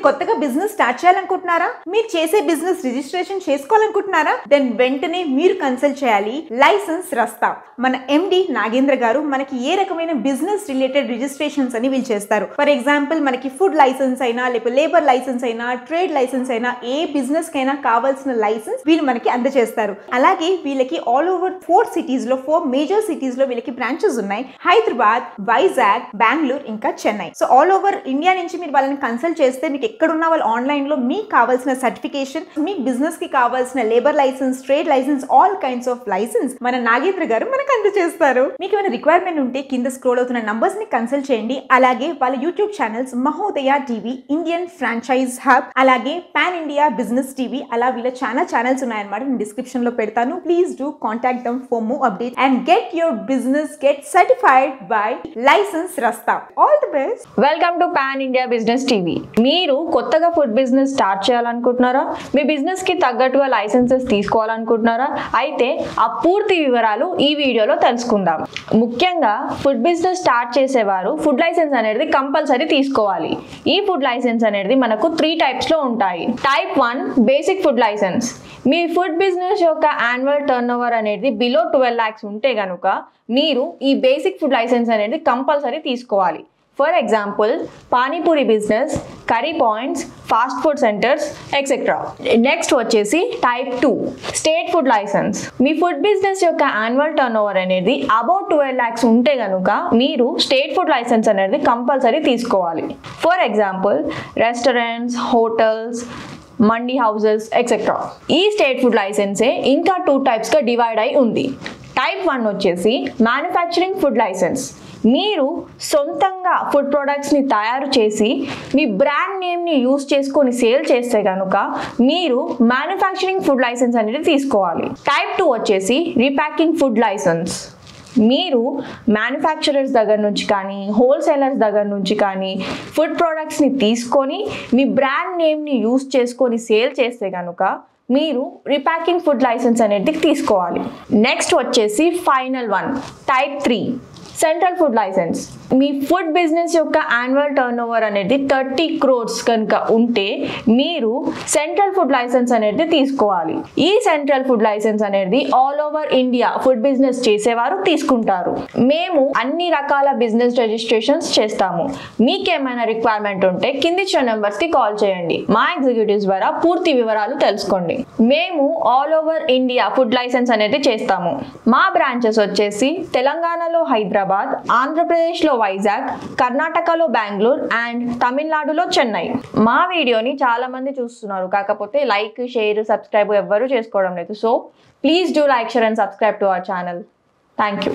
కొత్తగా business start చేయాలనుకుంటున్నారా? మీరు చేసే బిజినెస్ రిజిస్ట్రేషన్ చేసుకోవాలనుకుంటున్నారా? దెన్ వెంటనే మీరు కన్సల్ట్ చేయాలి లైసెన్స్ రస్తా. మన ఎండి నాగేంద్ర గారు మనకి ఏ రకమైన బిజినెస్ రిలేటెడ్ రిజిస్ట్రేషన్స్ అని వీళ్ళు చేస్తారు. ఫర్ ఎగ్జాంపుల్ మనకి ఫుడ్ లైసెన్స్ అయినా, లేకపోతే లేబర్ లైసెన్స్ అయినా, ట్రేడ్ లైసెన్స్ అయినా, ఏ బిజినెస్ కైనా కావాల్సిన లైసెన్స్ వీళ్ళు మనకి అందజేస్తారు. అలాగే వీళ్ళకి ఆల్ ఓవర్ 4 సిటీస్ లో 4 మేజర్ సిటీస్ లో వీళ్ళకి బ్రాంచెస్ ఉన్నాయి. హైదరాబాద్, వైజాగ్, బెంగళూరు, ఇంకా Chennai. So all over India నుంచి మీరు వాళ్ళని కన్సల్ట్ చేస్తే మీకు ఎక్కడున్నా వాళ్ళు ఆన్లైన్ లో మీకు కావాల్సిన సర్టిఫికేషన్, మీ బిజినెస్ కి కావాల్సిన labour licence, trade licence, all kinds of licence మన నాగేంద్ర గారు మనకు అందజేస్తారు. మీకు ఏమైనా రిక్వైర్మెంట్ ఉంటే కింద స్క్రోల్ అవుతున్న నంబర్స్ ని కన్సల్ట్ చేయండి. అలాగే వాళ్ళ YouTube channels Mahodaya TV, Indian franchise hub, అలాగే పాన్ ఇండియా బిజినెస్ టీవీ, అలా వీళ్ళ ఛానల్స్ ఉన్నాయన్నమాట. నేను డిస్క్రిప్షన్ లో పెడతాను. Please do contact them for more update and get your business get certified by License Rasta. All the best. Welcome to pan India business TV. మీరు కొత్తగా food business start చేయాలనుకుంటున్నారా? మీ business కి తగ్గట్టుగా లైసెన్సెస్ తీసుకోవాలనుకుంటున్నారా? అయితే ఆ పూర్తి వివరాలు ఈ వీడియోలో తెలుసుకుందాం. ముఖ్యంగా ఫుడ్ బిజినెస్ స్టార్ట్ చేసేవారు ఫుడ్ లైసెన్స్ అనేది కంపల్సరీ తీసుకోవాలి. ఈ ఫుడ్ లైసెన్స్ అనేది మనకు 3 టైప్స్ లో ఉంటాయి. Type 1 basic food licence. మీ ఫుడ్ బిజినెస్ యొక్క యాన్యువల్ టర్న్ ఓవర్ అనేది బిలో 12 lakhs ఉంటే గనుక మీరు ఈ బేసిక్ ఫుడ్ లైసెన్స్ అనేది కంపల్సరీ తీసుకోవాలి. For example panipuri business, curry points, fast food centres etcetera. Next వచ్చేసి టైప్ 2 స్టేట్ ఫుడ్ లైసెన్స్. మీ ఫుడ్ బిజినెస్ యొక్క యాన్యువల్ టర్న్ ఓవర్ అనేది అబౌట్ 12 lakhs ఉంటే గనుక మీరు స్టేట్ ఫుడ్ లైసెన్స్ అనేది కంపల్సరీ తీసుకోవాలి. For example restaurants, hotels, mandi houses etcetera. ఈ స్టేట్ ఫుడ్ లైసెన్సే ఇంకా 2 types గా డివైడ్ అయి ఉంది. టైప్ 1 వచ్చేసి మ్యానుఫ్యాక్చరింగ్ ఫుడ్ లైసెన్స్. మీరు సొంతంగా ఫుడ్ ప్రొడక్ట్స్ని తయారు చేసి మీ బ్రాండ్ నేమ్ని యూజ్ చేసుకొని సేల్ చేస్తే కనుక మీరు మ్యానుఫ్యాక్చరింగ్ ఫుడ్ లైసెన్స్ అనేది తీసుకోవాలి. టైప్ 2 వచ్చేసి రీప్యాకింగ్ ఫుడ్ లైసెన్స్. మీరు మ్యానుఫ్యాక్చరర్స్ దగ్గర నుంచి కానీ, హోల్సేలర్స్ దగ్గర నుంచి కానీ ఫుడ్ ప్రోడక్ట్స్ని తీసుకొని మీ బ్రాండ్ నేమ్ని యూజ్ చేసుకొని సేల్ చేస్తే కనుక మీరు రీప్యాకింగ్ ఫుడ్ లైసెన్స్ అనేది తీసుకోవాలి. నెక్స్ట్ వచ్చేసి final 1 type 3 central food licence. మీ ఫుడ్ బిజినెస్ యొక్క యాన్యువల్ టర్న్ ఓవర్ అనేది 30 crores కనుక ఉంటే మీరు సెంట్రల్ ఫుడ్ లైసెన్స్ అనేది తీసుకోవాలి. ఈ సెంట్రల్ ఫుడ్ లైసెన్స్ అనేది all over India food business చేసేవారు తీసుకుంటారు. మేము అన్ని రకాల బిజినెస్ రిజిస్ట్రేషన్స్ చేస్తాము. మీకేమైనా రిక్వైర్మెంట్ ఉంటే కింది ఇచ్చిన నెంబర్స్ కి కాల్ చేయండి. మా ఎగ్జిక్యూటివ్స్ ద్వారా పూర్తి వివరాలు తెలుసుకోండి. మేము all over India food licence అనేది చేస్తాము. మా బ్రాంచెస్ వచ్చేసి తెలంగాణలో హైదరాబాద్, ఆంధ్రప్రదేశ్లో వైజాగ్, కర్ణాటకలో బెంగళూరు అండ్ తమిళనాడులో చెన్నై. మా వీడియోని చాలా మంది చూస్తున్నారు, కాకపోతే లైక్, షేర్, సబ్స్క్రైబ్ ఎవ్వరూ చేసుకోవడం లేదు. So please do like, share and subscribe to our channel. Thank you.